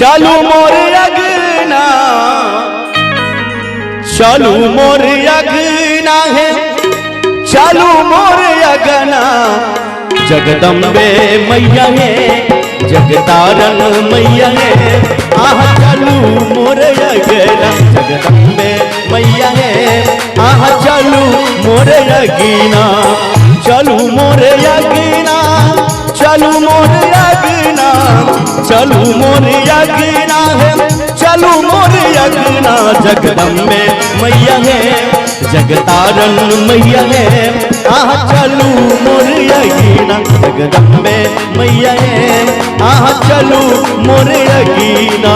चलू मोर अगना, चलू मोर अगना है, चलू मोर अगना। जगदम्बे मैया है, जगतारण मैया है, आह चलू मोर अगना। जगदम्बे मैया है, आह चलू मोर अगना। चलू मोर अगना, चलू मोर अगना, चलू मोर अगना है, चलू मोर अगना। जगदम्बे मैया है, जगतारण मैया है, आह चलू मोर अगना। जगदम्बे मैया है, आह चलू मोर अगना।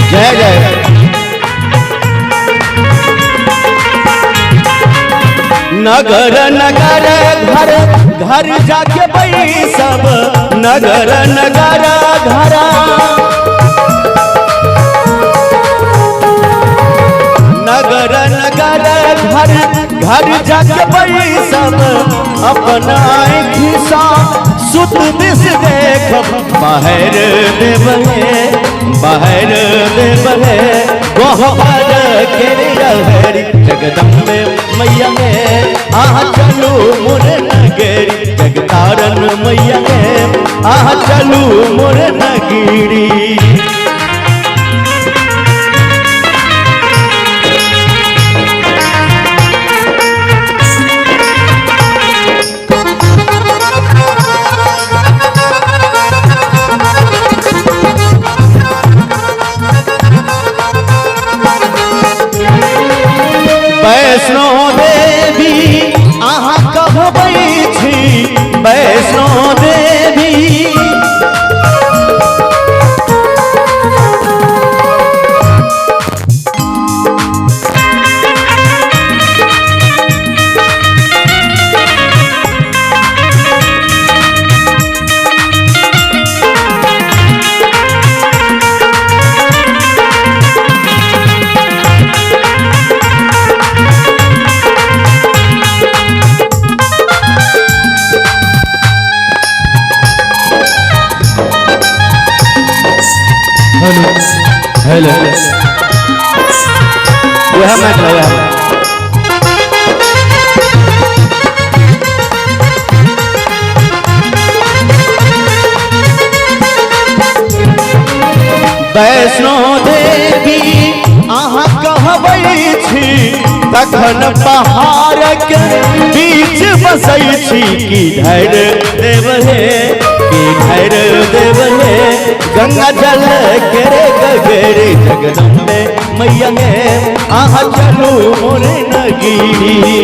जय जय। नगर नगर घर घर जाके बैसब, नगर नगर घर। नगर नगर घर घर जाके बैसब, अपन आँखि सा सुत दिस देखब। बाहर देवहे, बाहर देवहे, गोहर के रहरी। जगदम्बे मैया है, आह चलू मोर नगरी। जगतारण मैया है, आह चलू मोर नगरी। वैष्णो देवी अहाँ कहबै छी, वैष्णो देवी। हेलो वह मैं वैष्णो देवी अहाँ कहबै छी, तखन पहाड़ के बीच बसै छी। की धैर देव है, की धैर देव है, गंगा जल केरे गगरे। जगदम्बे मैया है, आह चलू मोर नगरी।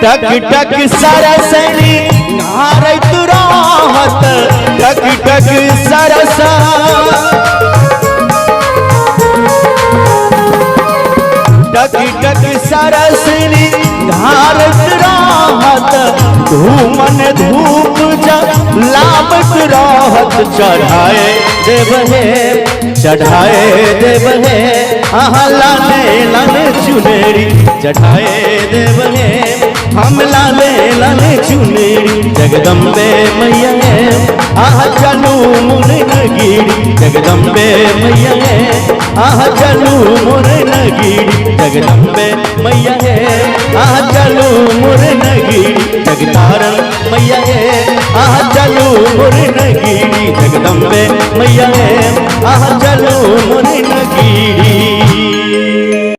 टक टक सरसनी नारत राहत, टक टक सरस। टक टक सरसनी धारत राहत, धूमन धूप लावत राहत। चढ़ाए देव है, चढ़ाए देव है, आह लाले लाले चुनेरी। चढ़ाए देव है, हम लाले लाले चुनेरी। जगदम्बे मैया है, आह चलू मोर नगरी। जगदम्बे मैया है, आह चलू मोर नगरी। जगदम्बे मैया है, आह चलू मोर नगरी। जगतारण मैया है, आह चलू मोर नगरी। जगदम्बे मैया है, जहाँ